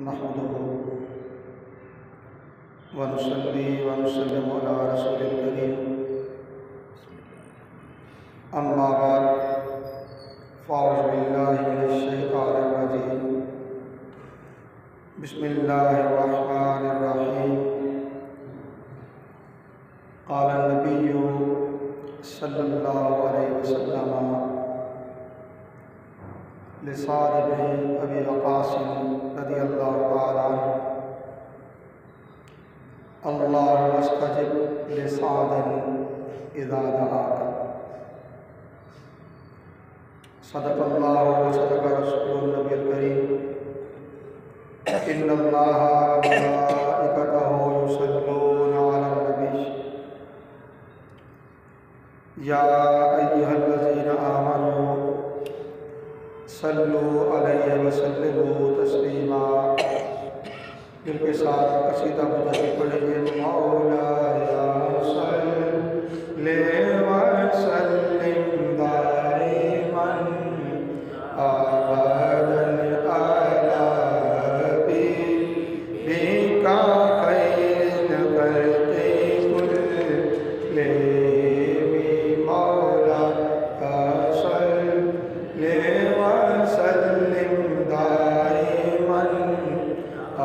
नहमदुहु व नुसल्ली व नुसल्लिमु अला रसूलिल करीम अम्मा बाद फ़अऊज़ु बिल्लाहि मिनश शैतानिर रजीम बिस्मिल्लाहिर रहमानिर रहीम क़ाल नबिय्यु सल्लल्लाहु अलैहि वसल्लम लिसाद इब्न अबी वक़ास रज़ियल्लाहु तआला अन्हु अल्लाहुम्मा अस्तजिब लिसादिन इज़ा दआक सदक़ल्लाहु व सदक़ रसूलुन नबियुल करीम इन्नल्लाहा व मलाइकतहु युसल्लूना अलन नबी या अय्युहल्लज़ीना आमनू सल्लु अलैहि व सल्लिमू तस्लीमा। जिनके साथ कसीदा मुझे पढ़िए मौलाया सल्लि व सल्लिम दाइमन अबदन अला हबीबिका खैरिल खल्क़ि कुल्लिहिम मौलाया सल्लि व सल्लिम दाइमन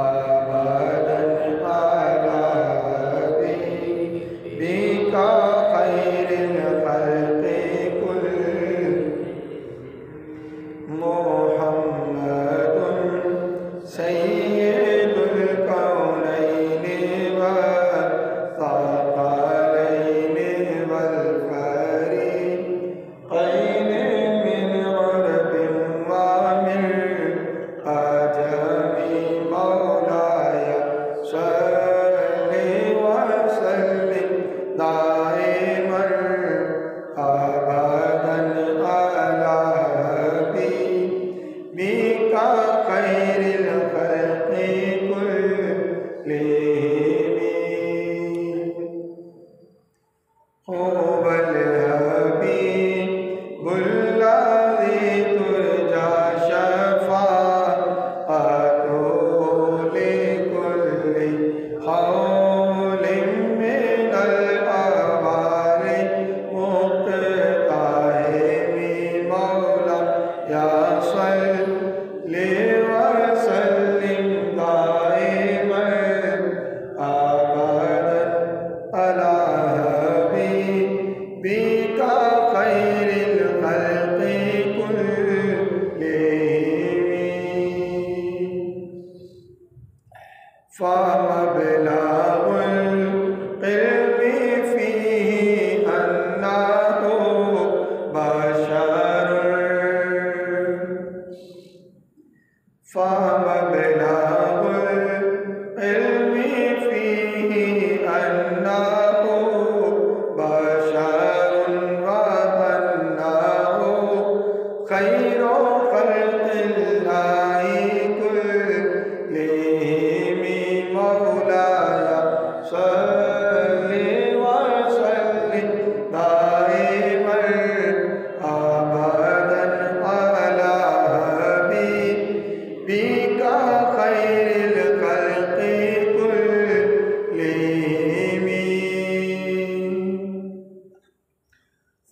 अबदन अला हबीबिका खैरिल खल्क़ि कुल्लिहिम मुहम्मदुन सय्यिदुल कौनैनि व सक़लैनि वल फ़रीक़ैनि मिन उरबिन व मिन अजमी मौलाया सल्लि व सल्लिम दाइमन अबदन अला हबीबिका खैरिल खल्क़ि कुल्लिहिम। हुवल हबीबुल्लज़ी तुरजा शफ़ाअतुहु लिकुल्लि हौलिन मिनल अवालि मुक़्ताहिमी मौलाया सल्लि व सल्लिम दाइमन अबदन अला हबीबिका खैरिल खल्क़ि कुल्लिहिम। फ़मबलगुल इल्मि फ़ीहि अन्नहु बशरुन फ़मबलगुल इल्मि फ़ीहि अन्नहु बशरुन व अन्नहु खैरु खल्क़िल्लाहि कुल्लिहिम मौलाया सल्लि व सल्लिम दाइमन अबदन अला हबीबिका खैरिल खल्क़ि कुल्लिहिम।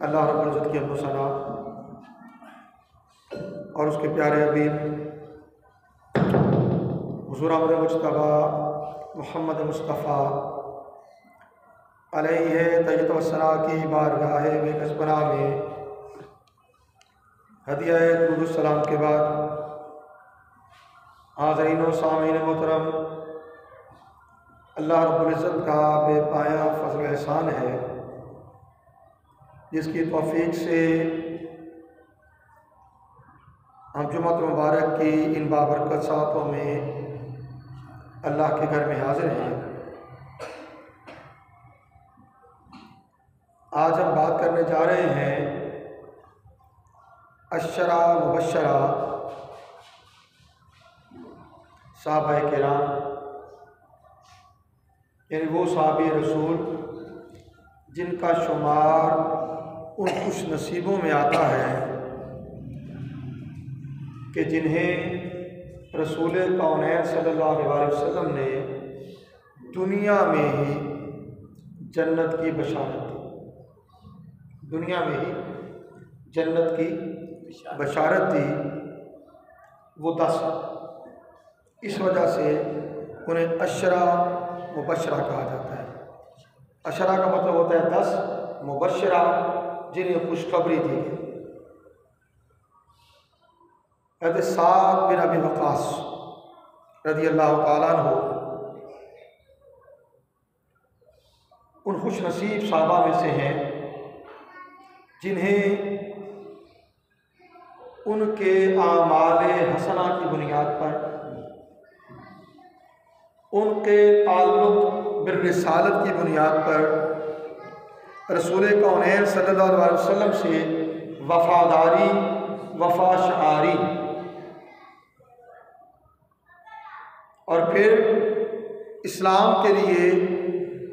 अल्लाह रब्बुल इज़्ज़त की हम्द व सना और उसके प्यारे हबीब हुज़ूर अहमद मुज्तबा मोहम्मद मुस्तफ़ा अलैहि तय्यब व सना की बारगाह बेकसपना में हदिया दुरूद सलाम के बाद हाज़रीन व सामीन मोहतरम, अल्लाह रब्बुल इज़्ज़त का बेपाया फ़ज़ल एहसान है जिसकी तौफ़ीक़ से हम जुम्मत मुबारक की इन बाबरकत सातों में अल्लाह के घर में हाज़िर हैं। आज हम बात करने जा रहे हैं अशरा मुबशरा सहाबाए किराम, यानी वो सहाबी रसूल जिनका शुमार उन खुश नसीबों में आता है कि जिन्हें रसूल कौनैन सल्लल्लाहु अलैहि वसल्लम ने दुनिया में ही जन्नत की बशारत दी। दुनिया में ही जन्नत की बशारत दी वो 10, इस वजह से उन्हें अशरा मुबशरा कहा जाता है। अशरा का मतलब होता है 10, मुबशरा जिन्हें खुशखबरी दी गई। हज़रत साद बिन अबी वक़ास रज़ियल्लाहु ताला अन्हु उन खुश नसीब साहबा में से हैं जिन्हें उनके आमाले हसना की बुनियाद पर, उनके ताल्लुक़ बिर्रिसालत की बुनियाद पर रसूल कौनैन सल्लल्लाहु अलैहि वसल्लम से वफ़ादारी, वफ़ा शारी और फिर इस्लाम के लिए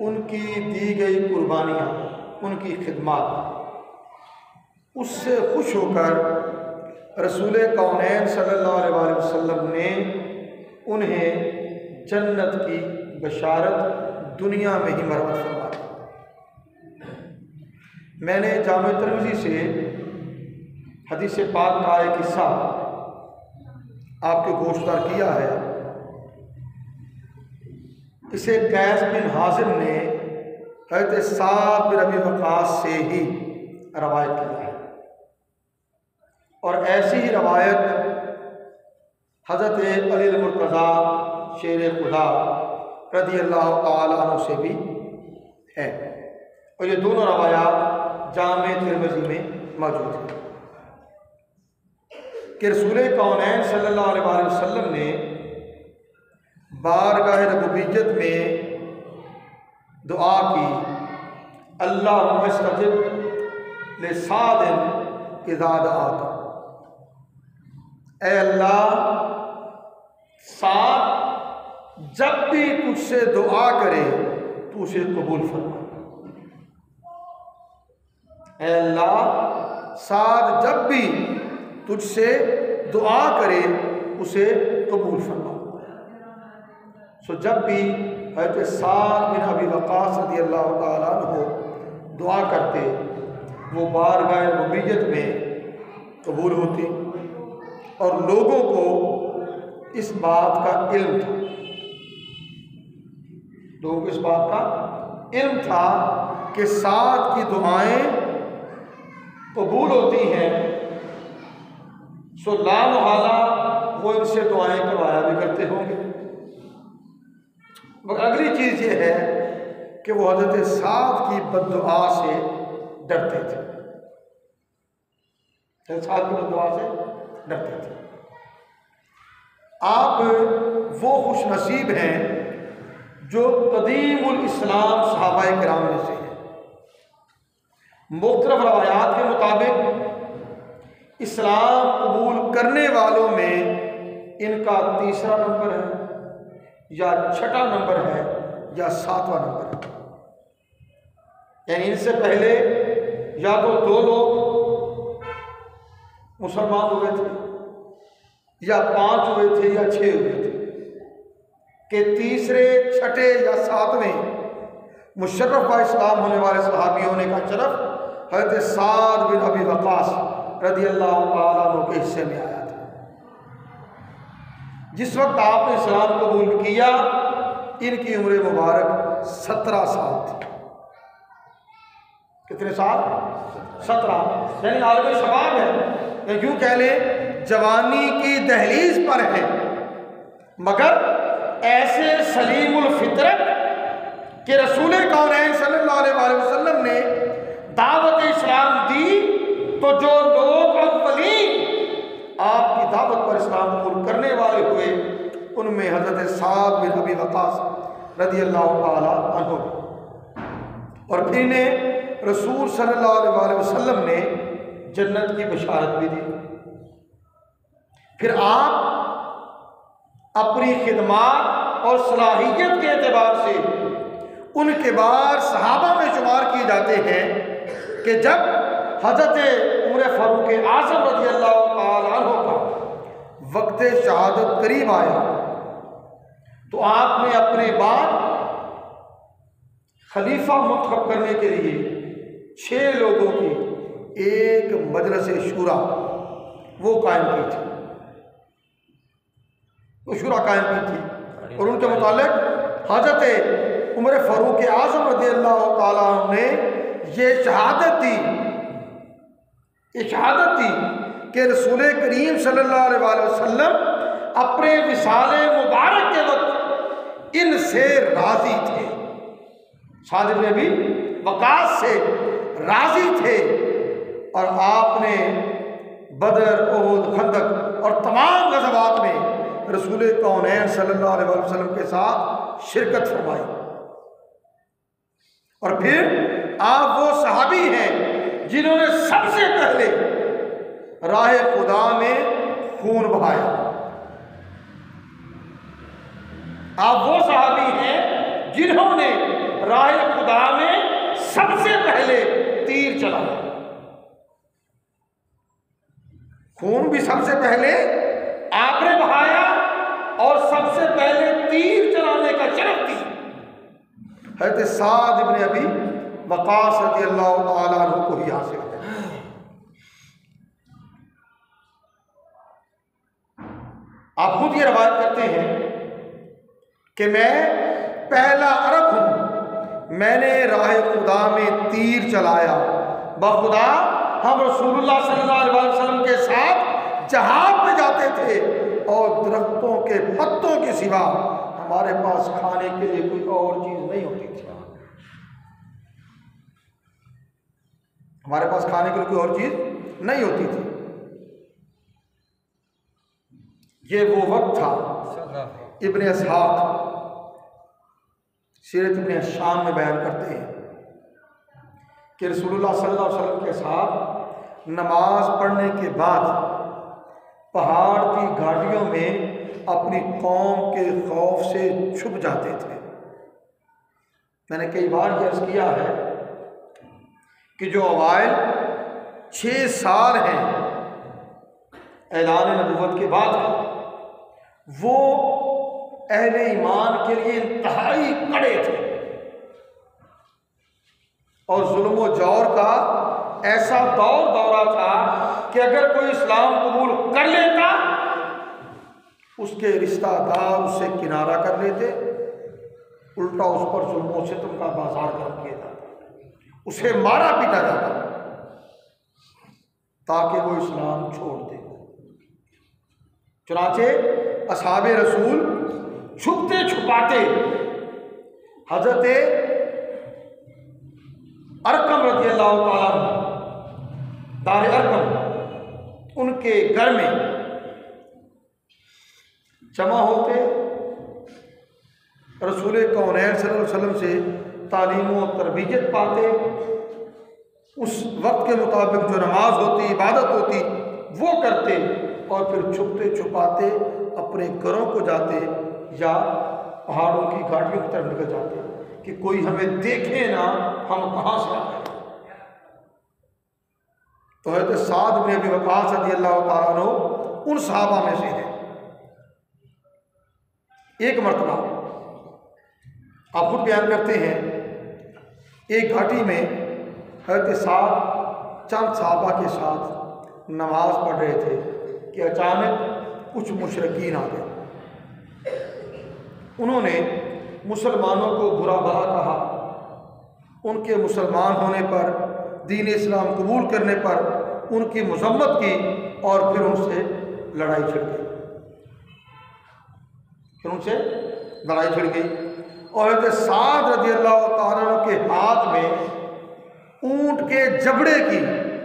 उनकी दी गई कुर्बानियाँ, उनकी खिदमत, उससे खुश होकर रसूल कौनैन सल्लल्लाहु अलैहि वसल्लम ने उन्हें जन्नत की बशारत दुनिया में ही मरहमत फरमा दी। मैंने जामे तिर्मिज़ी से हदीस पाक का एक हिस्सा आपके गोश्तदार किया है। इसे कैस बिन हाज़िम ने हज़रत साद बिन अबी वक़ास से ही रवायत किया है और ऐसी ही रवायत हज़रत अली मुर्तज़ा शेर खुदा रज़ियल्लाहु ताला अन्हु से भी है और ये दोनों रवायात जामे तिर्मिज़ी में मौजूद है कि रसूल कौनैन सल्लल्लाहु अलैहि वसल्लम ने बारगाह रबूबियत में दुआ की, अल्लाहुम्मा इस्तजिब लिसादिन इज़ा दआक। ऐ अल्लाह, साद जब भी तुझसे दुआ करे तो उसे कबूल फरमा। ऐ अल्लाह, साद जब भी तुझसे दुआ करे उसे कबूल फरमा। सो जब भी हज़रत साद बिन अबी वक़ास रज़ियल्लाहु ताला अन्हु दुआ करते वो बारगाह रबूबियत में कबूल होती और लोगों को इस बात का इल्म था, लोगों को इस बात का इल्म था कि साद की दुआएं कबूल होती हैं। सो ला मुहाला वो इनसे दुआएं करवाया भी करते होंगे। मगर अगली चीज़ ये है कि वो हज़रत साद की बद्दुआ से डरते थे, साद की बद्दुआ से डरते थे। आप वो खुश नसीब हैं जो कदीमुल इस्लाम सहाबाए किराम में से हैं। मुख्तलिफ रवायात के मुताबिक इस्लाम कबूल करने वालों में इनका तीसरा नंबर है या छठा नंबर है या सातवां नंबर है। यानी इनसे पहले या तो 2 लोग मुसलमान हुए थे या 5 हुए थे या 6 हुए थे कि तीसरे, छठे या 7वें मुशर्रफ बा इस्लाम होने वाले सहाबी होने का शरफ हज़रत साद बिन अबी वक़ास रज़ी अल्लाह तआला अन्हु के हिस्से में आया था। जिस वक्त आपने इस्लाम कबूल किया इनकी उम्र मुबारक 17 साल थी। कितने साल? 17, यानी आलम शबाब है, या यूँ कह लें जवानी की दहलीज पर है, मगर ऐसे सलीमुल फितरत कि रसूल कौनैन सल्लल्लाहु अलैहि वसल्लम ने दावत इस्लाम दी तो जो लोग अव्वलीन आपकी दावत पर इस्लाम कबूल करने वाले हुए उनमें हज़रत साद बिन अबी वक़ास रज़ी अल्लाह तआला अन्हु, और फिर इन्हें रसूल सल्लल्लाहु अलैहि वसल्लम ने जन्नत की बशारत भी दी। फिर आप अपनी खिदमत और सलाहियत के एतबार से उनके बाद सहाबा में शुमार किए जाते हैं कि जब हज़रत उमर फ़ारूक आज़म रज़ी अल्लाह तआला अन्हु का वक्त शहादत करीब आया तो आपने अपने बाद खलीफा मुंतखब करने के लिए 6 लोगों की एक मजलिस शूरा वो कायम की थी, वो शूरा कायम की थी, और उनके मुतालिक हज़रत उमर फ़ारूक आज़म रज़ी अल्लाह तआला अन्हु ने ये शहादत दी कि रसूल करीम सल्लल्लाहु अलैहि वसल्लम अपने विसाले मुबारक के वक्त इनसे राज़ी थे, साद बिन अबी वक़ास से राज़ी थे, और आपने बदर, उहद, खंदक और तमाम ग़ज़वात में रसूल कौनैन सल्लल्लाहु अलैहि वसल्लम के साथ शिरकत फरमाई। और फिर आप वो सहाबी हैं जिन्होंने सबसे पहले राह खुदा में खून बहाया। आप वो सहाबी हैं जिन्होंने राह खुदा में सबसे पहले तीर चलाया। खून भी सबसे पहले आपने बहाया और सबसे पहले तीर चलाने का शरफ दी हज़रत साद बिन अबी वक़ास रज़ी अल्लाह तआला अन्हु को ही हासिल है। आप खुद ये रवायत करते हैं कि मैं पहला अरब हूँ, मैंने राह खुदा में तीर चलाया, बखुदा हम रसूलुल्लाह सल्लल्लाहु अलैहि वसल्लम के साथ जहाज में जाते थे और दरख्तों के पत्तों के सिवा हमारे पास खाने के लिए कोई और चीज़ नहीं होती थी। हमारे पास खाने के लिए कोई और चीज़ नहीं होती थी। ये वो वक्त था, इब्ने इसहाक़ सीरत इब्ने शाम में बयान करते हैं कि रसूलुल्लाह सल्लल्लाहु अलैहि वसल्लम के साथ नमाज पढ़ने के बाद पहाड़ की घाटियों में अपनी कौम के खौफ से छुप जाते थे। मैंने कई बार अर्ज़ किया है कि जो अवाइल 6 साल हैं ऐलान नबूवत के बाद वो अहले ईमान के लिए इंतहाई कड़े थे और जुल्म व जौर का ऐसा दौरा था कि अगर कोई इस्लाम कबूल कर लेता उसके रिश्तेदार उससे किनारा कर लेते, उल्टा उस पर जुल्म व सितम का बाजार गर्म किया जाता, उसे मारा पीटा जाता ताकि वो इस्लाम छोड़ दे। चुनाचे असहाबे रसूल छुपते छुपाते हजरत अरकम रज़ी अल्लाह तआला दार अरकम उनके घर में जमा होते, रसूल कौनैन सल्लल्लाहु अलैहि वसल्लम से तालीम व तरबियत पाते, उस वक्त के मुताबिक जो नमाज होती, इबादत होती वो करते, और फिर छुपते छुपाते अपने घरों को जाते या पहाड़ों की घाटियों की तरफ निकल जाते कि कोई हमें देखे ना हम कहाँ से आ गए। तो हज़रत साद बिन अबी वक़ास रज़ी अल्लाह तआला अन्हु उन सहाबा में से हैं। एक मरतबा आप खुद बयान करते हैं, एक घाटी में हज़रत साद चंद सहाबा के साथ नमाज पढ़ रहे थे कि अचानक कुछ मुशरिकीन आ गए। उन्होंने मुसलमानों को बुरा भला कहा, उनके मुसलमान होने पर, दीन इस्लाम कबूल करने पर उनकी मजम्मत की और फिर उनसे लड़ाई छिड़ गई। और हज़रत साद रज़ियल्लाहु ताला अन्हु के हाथ में ऊंट के जबड़े की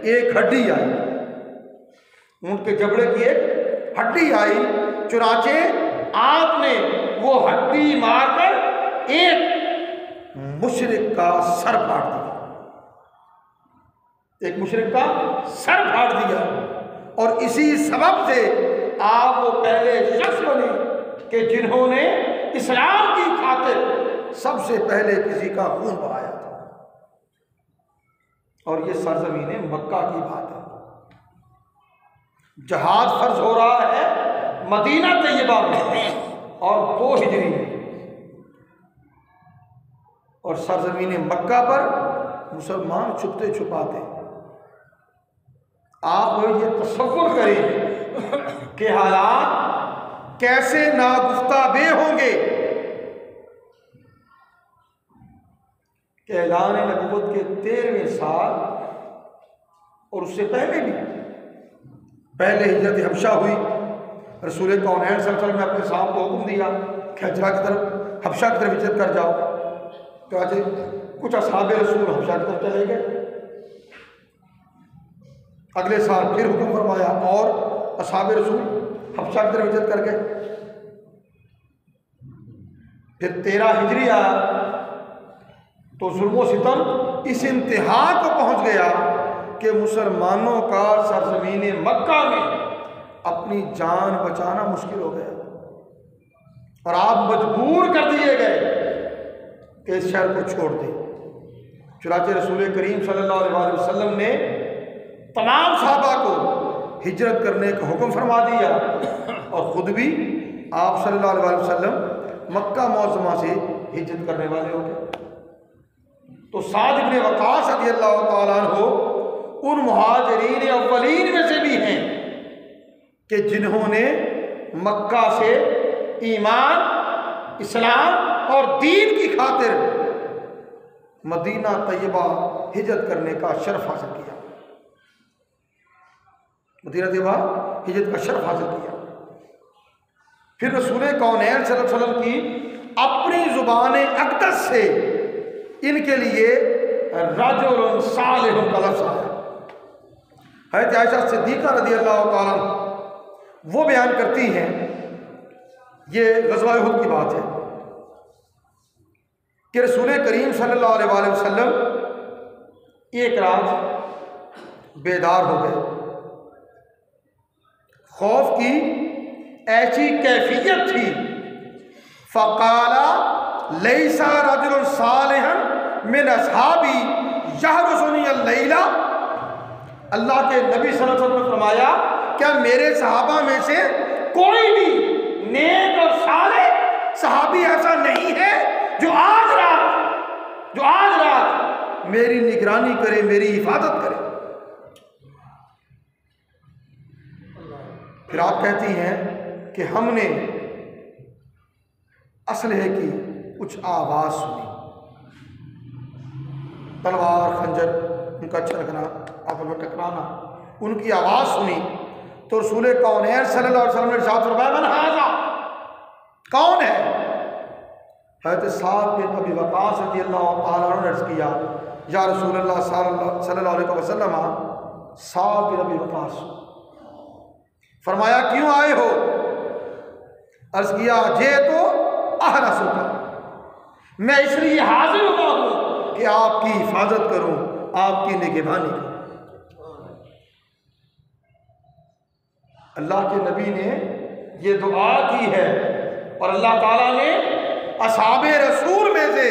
एक हड्डी आई। ऊंट के जबड़े की एक हड्डी आई, चुनाचे आपने वो हड्डी मारकर एक मुशरिक का सर फाड़ दिया। एक मुशरिक का सर फाड़ दिया और इसी सबब से आप वो पहले शख्स बने कि जिन्होंने इस्लाम की खातिर सबसे पहले किसी का खून बहाया था। और ये सरजमीने मक्का की बात है। जहाज फर्ज हो रहा है मदीना तैयबा में और 2 हिजरी में, और सरजमीने मक्का पर मुसलमान छुपते छुपाते। आप ये तसव्वुर करें कि हालात कैसे नागुफ्ताबे होंगे कि ऐलान नबूवत के 13वें साल और उससे पहले भी, पहले हिजरत हबशा हुई, रसूल कौनैन सल्लल्लाहु अलैहि वसल्लम ने अपने साहब को हुक्म दिया कि हजरा की तरफ, हबशा की तरफ हिजरत कर जाओ। तो आज कुछ असहाबे रसूल हबशा की तरफ चले गए। अगले साल फिर हुक्म फरमाया और असहाबे रसूल हबशा की तरफ हिजरत कर गए। फिर 13 हिजरी आया तो जुल्म सितम इस इंतहा को पहुंच गया कि मुसलमानों का सरजमीन मक्का में अपनी जान बचाना मुश्किल हो गया और आप मजबूर कर दिए गए कि इस शहर को छोड़ दें। चुनांचे रसूल करीम सल्लल्लाहु अलैहि वसल्लम ने तमाम सहाबा को हिजरत करने का हुक्म फरमा दिया और ख़ुद भी आप सल्लल्लाहु अलैहि वसल्लम मक्का मौज़मा से हिजरत करने वाले हो गए। तो साद इब्ने वक़ास रज़ियल्लाहु ताला अन्हु उन मुहाजिरीन अव्वलीन में से भी हैं कि जिन्होंने मक्का से ईमान, इस्लाम और दीन की खातिर मदीना तैयबा हिजरत करने का शर्फ हासिल किया। मदीना तैयबा हिजरत का शर्फ हासिल किया। फिर रसूल कौनैन सल्लल्लाहु अलैहि वसल्लम की अपनी ज़ुबान अक़दस से इनके लिए रजुल सालिहुन का लफ्ज़ आया। हज़रत आयशा सिद्दीक़ा रज़ियल्लाहु ताला वो बयान करती हैं, ये ग़ज़वा उहद की बात है कि रसूल करीम सल्लल्लाहु अलैहि वसल्लम एक रात बेदार हो गए। खौफ की ऐसी कैफियत थी, फ़क़ाला लैसा रजुल सालिहन मिन अस्हाबी यहरुसुनी अल-लैला। अल्लाह के नबी सल्लल्लाहु अलैहि वसल्लम ने फरमाया, क्या मेरे सहाबा में से कोई भी नेक और सालेह सहाबी ऐसा नहीं है जो आज रात मेरी निगरानी करे, मेरी हिफाजत करे। फिर आप कहती हैं कि हमने असलहे की कुछ आवाज़ सुनी, तलवार खंजर उनका छलकना, आपस में टकराना, उनकी आवाज़ सुनी। तो रसूल कौनैन सल्लल्लाहु अलैहि वसल्लम ने इरशाद फरमाया, मन हाज़ा, कौन है? हज़रत साद बिन अबी वक़ास रज़ियल्लाहु ताला अन्हु ने अर्ज़ किया, या रसूलल्लाह सल्लल्लाहु अलैहि वसल्लम, साद बिन अबी वक़ास। फरमाया, क्यों आए हो? अर्ज़ किया, जे तो अहरसुका, मैं इसलिए हाजिर हुआ हूँ कि आपकी हिफाजत करूँ, आपकी निगहबानी करूँ। अल्लाह के नबी ने ये दुआ की है और अल्लाह ताला ने असहाबे रसूल में से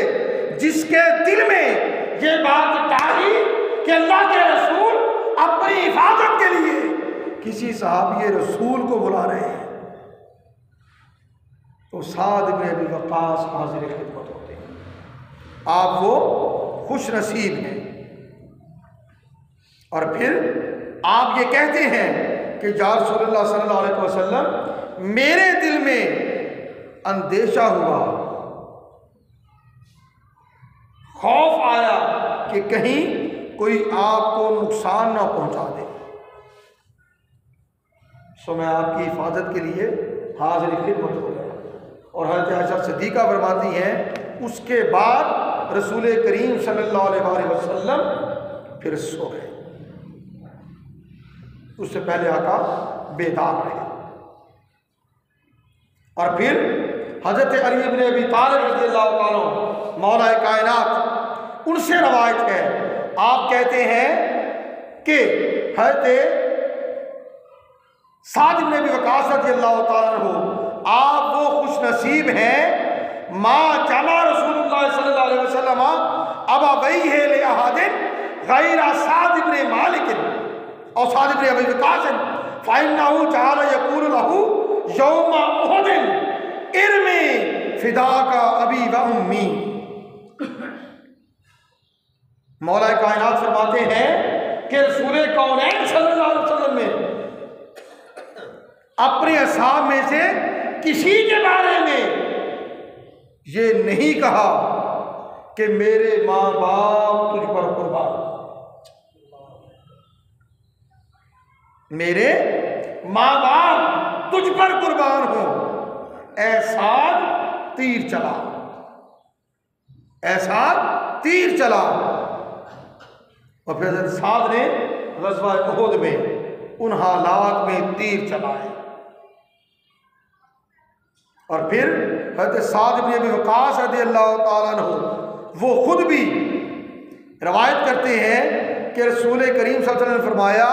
जिसके दिल में ये बात डाली कि अल्लाह के रसूल अपनी हिफाजत के लिए किसी सहाबी रसूल को बुला रहे हैं, तो साद इब्ने अबी वक़ास हाज़िर खिदमत होते हैं। आप वो खुश नसीब हैं और फिर आप ये कहते हैं कि या रसूलल्लाह सल्लल्लाहु अलैहि वसल्लम, मेरे दिल में अंदेशा हुआ, खौफ आया कि कहीं कोई आपको नुकसान ना पहुंचा दे, सो मैं आपकी हिफाजत के लिए हाजिर खिदमत हो गया। और हज़रत आयशा सिद्दीक़ा फरमाती हैं, उसके बाद रसूल करीम सल्लल्लाहु अलैहि वसल्लम फिर सो गए, उससे पहले आका बेदार रहे। और फिर हज़रत अली इब्न अबी तालिब रज़ियल्लाहु ताला अन्हु मौला कायनात, उनसे रवायत है, आप कहते हैं कि हज़रत साद इब्न अबी वक़ास रज़ियल्लाहु ताला अन्हु, आप वो खुश नसीब हैं, माँ जमा रसूलुल्लाह सल्लल्लाहु अलैहि वसल्लम अब वही है ले अहादिन गैरा साद इब्न मालिक और साद इब्न अबी वक़ास फ़इन्नहु जअल यक़ूलु लहू यौम उहद इरमी फ़िदाका अबी व उम्मी। मौला कायनात फरमाते हैं कि रसूल कौनैन सल्लल्लाहु अलैहि वसल्लम ने अपने असहाब में से किसी के बारे में ये नहीं कहा कि मेरे माँ बाप तुझ पर कुर्बान, मेरे माँ बाप तुझ पर कुर्बान हो, ऐसा तीर चला, ऐसा तीर चला। और फिर साद ने ग़ज़वा उहद में उन हालात में तीर चलाए। और फिर हज़रत साद इब्न अबी वक़ास रज़ियल्लाहु ताला अन्हु वो खुद भी रवायत करते हैं कि रसूल करीम सल्लल्लाहु अलैहि वसल्लम ने फरमाया,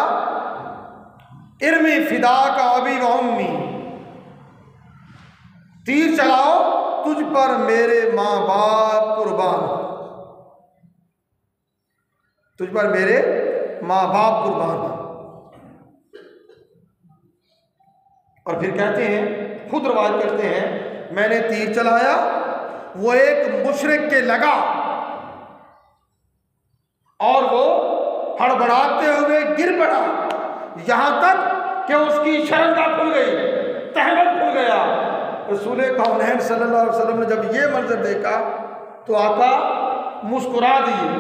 इरमी फ़िदा का अबी व उम्मी, तीर चलाओ तुझ पर मेरे माँ बाप कुर्बान, तुझ पर मेरे माँ बाप कुर्बान। और फिर कहते हैं, खुद रवायत करते हैं, मैंने तीर चलाया, वो एक मुशरिक के लगा और वो हड़बड़ाते हुए गिर पड़ा, यहां तक कि उसकी शरंगा खुल गई, तहमत खुल गया। रसूल कौनैन सल्लल्लाहु अलैहि वसल्लम ने जब ये मंजर देखा तो आका मुस्कुरा दिए।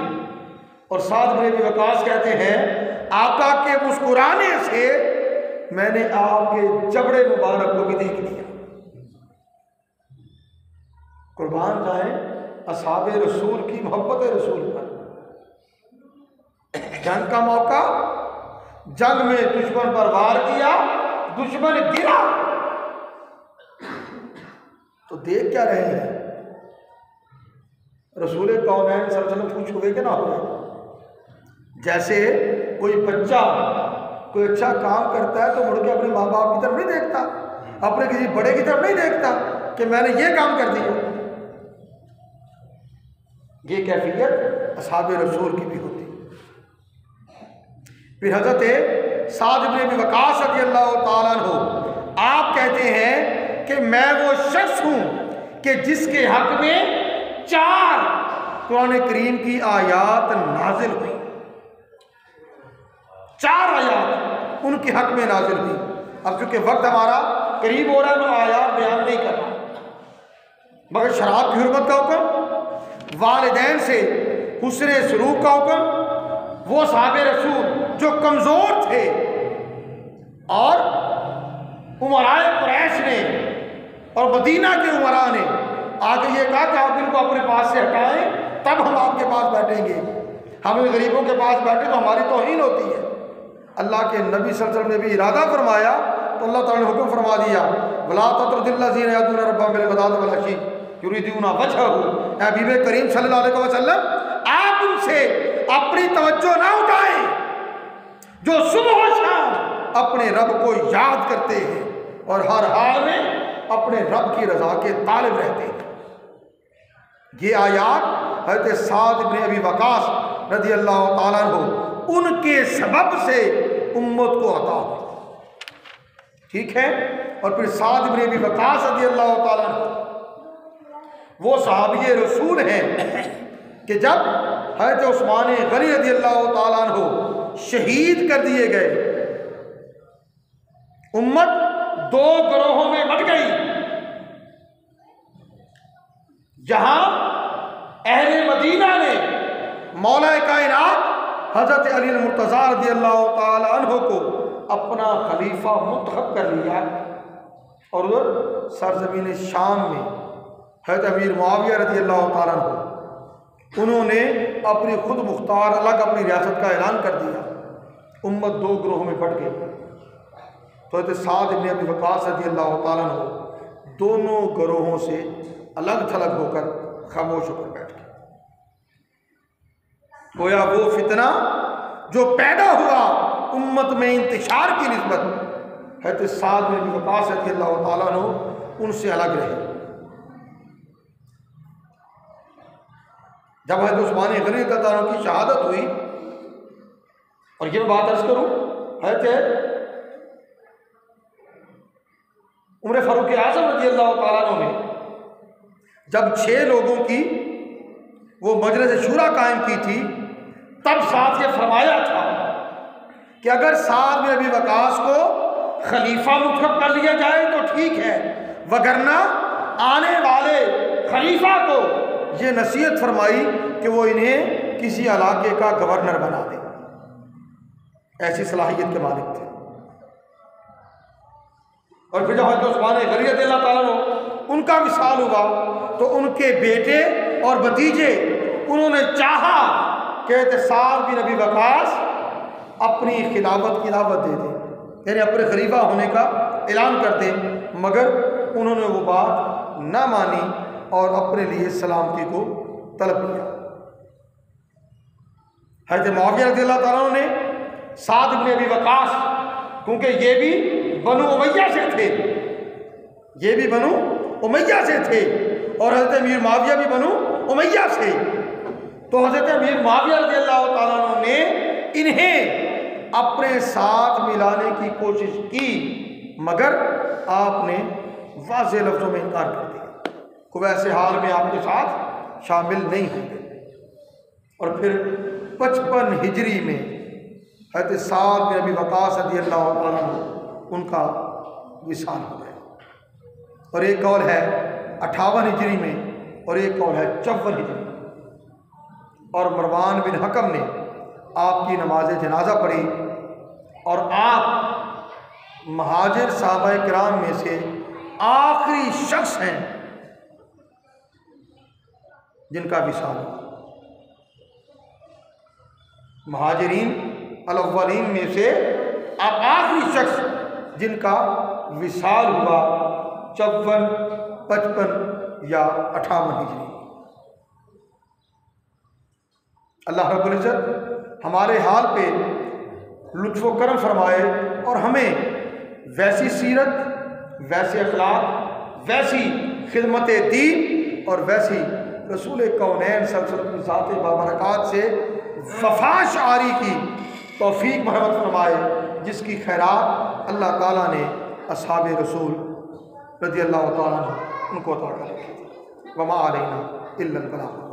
और साद इब्न अबी वक़ास कहते हैं, आका के मुस्कुराने से मैंने आपके जबड़े मुबारक को भी देख लिया। कुर्बान जाए असहाबे रसूल की मोहब्बत रसूल पर। जंग का मौका, जंग में दुश्मन पर वार किया, दुश्मन गिरा, तो देख क्या रहे हैं, रसूल कौनैन सल्लल्लाहु अलैहि वसल्लम खुश हुए कि ना हुए। जैसे कोई बच्चा कोई अच्छा काम करता है तो मुड़ के अपने माँ बाप की तरफ नहीं देखता, अपने किसी बड़े की तरफ नहीं देखता कि मैंने ये काम कर दिया। ये कैफियत असहाबे रसूल की भी होती। फिर हज़रत साद इब्न अबी वक़ास रज़ियल्लाहु ताला अन्हु, आप कहते हैं कि मैं वो शख्स हूँ कि जिसके हक में 4 कुरान करीम की आयात नाजिल हुई, 4 आयात उनके हक में नाजिल हुई। अब चूंकि वक्त हमारा करीब हो रहा है, मैं आयात बयान नहीं कर रहा, मगर शराब की हुर्मत का हुक्म, वालिदैन से हुस्न सलूक का हुक्म, वो सहाबे रसूल जो कमज़ोर थे और उमराए कुरैश ने और मदीना के उमरा ने आगे ये कहा कि आप इनको अपने पास से हटाएं, तब हम आपके पास बैठेंगे, हम इन गरीबों के पास बैठे तो हमारी तौहीन होती है। अल्लाह के नबी सल्लल्लाहु अलैहि वसल्लम ने भी इरादा फरमाया तो अल्लाह ताला ने हुक्म फरमा दिया, वला ततरुदिल्लज़ीना यदूना रब्बहुम बिल-ग़दाति वल-अशी युरीदूना वजहहू, ऐ हबीब करीम सल्लल्लाहु अलैहि वसल्लम आप उनसे अपनी तवज्जो ना उठाएं जो सुबह और शाम अपने रब को याद करते हैं और हर हाल में अपने रब की रजा के तालिब रहते हैं। ये आयात हज़रत साद इब्न अबी वक़ास रज़ियल्लाहु ताला अन्हु उनके सबब से उम्मत को अता हुई, ठीक है। और फिर साद इब्न अबी वक़ास रज़ियल्लाहु ताला अन्हु वो सहाबी रसूल हैं कि जब हज़रत उस्मान गनी रज़ियल्लाहु ताला अन्हु शहीद कर दिए गए। उम्मत दो ग्रोहों में बट गई, जहां अहले मदीना ने मौला कायनात हज़रत अली मुर्तज़ा रज़ियल्लाहु ताला अन्हु को अपना खलीफा मुंतखब कर लिया, और उधर सरजमीन शाम में हज़रत अमीर मुआविया रज़ियल्लाहु ताला अन्हु उन्होंने अपनी खुद मुख्तार अलग अपनी रियासत का ऐलान कर दिया। उम्मत दो ग्रोहों में बट गई। तो हज़रत साद इब्न अबी वक़ास रज़ियल्लाहु ताला अन्हु दोनों ग्रोहों से अलग थलग होकर खामोश होकर बैठ गए। गोया वो फितना जो पैदा हुआ उम्मत में इंतशार की निस्बत, हज़रत साद इब्न अबी वक़ास रज़ियल्लाहु ताला अन्हु उनसे अलग रहे। जब हज़रत उस्मान गनी रज़ियल्लाहु अन्हु की शहादत हुई, और ये बात अर्ज करूँ, हज़रत उमर फारूक आज़म रज़ियल्लाहु ताला अन्हु ने जब 6 लोगों की वो मजलिस शूरा कायम की थी, तब साथ ये फरमाया था कि अगर साद बिन अबी वक़ास को खलीफा मुंतखब कर लिया जाए तो ठीक है, वगरना आने वाले खलीफा को ये नसीहत फरमाई कि वो इन्हें किसी इलाके का गवर्नर बना दे। ऐसी सलाहियत के मालिक थे। और फिर जब हज़रत उस्मान गनी रज़ियल्लाहु ताला अन्हु उनका विसाल हुआ, तो उनके बेटे और भतीजे उन्होंने चाहा कि साद बिन अबी वक़ास अपनी खिलाफत की दावत दे दें, यानी अपने खलीफा होने का ऐलान कर दें, मगर उन्होंने वो बात ना मानी और अपने लिए सलामती को तलब किया। हज़रत मुआविया रज़ियल्लाहु ताला अन्हु ने साद बिन अबी वक़ास, क्योंकि ये भी बनु उमैया से थे, ये भी बनु उमैया से थे, और हज़रत अमीर मुआविया भी बनु उमैया से, तो हज़रत अमीर मुआविया रज़ियल्लाहु ताला अन्हु ने इन्हें अपने साथ मिलाने की कोशिश की, मगर आपने वाज़ेह लफ्ज़ों में इनकार कर दिया कि वैसे हाल में आपके साथ शामिल नहीं होंगे। और फिर 55 हिजरी में हज़रत साद बिन अबी वक़ास रज़ियल्लाहु ताला अन्हु उनका विसाल हो गया। और एक कौल है 58 हिजरी में, और एक कौल है 54 हिजरी में। और मरवान बिन हकम ने आपकी नमाज जनाजा पढ़ी, और आप महाजिर सहाबा किराम में से आखिरी शख्स हैं जिनका विसाल हुआ। महाजिरीन अल-अव्वलीन में से आप आखिरी शख्स जिनका विसाल हुआ 54, 55 या 58 हिजरी। अल्लाह रब्बुल इज़्ज़त हमारे हाल पे लुत्फ़ व करम फरमाए, और हमें वैसी सीरत, वैसे अखलाक, वैसी खिदमत दीन और वैसी रसूल कौनैन सल्लल्लाहु अलैहि वसल्लम की बाबरकात से वफ़ा शारी की तौफ़ीक महमत फरमाए, जिसकी खैरात अल्लाह ताला ने असहाबे रसूल रज़ियल्लाहु ताला अन्हुम उनको अता कर रखी। वमा अलैना इल्लल बलाग।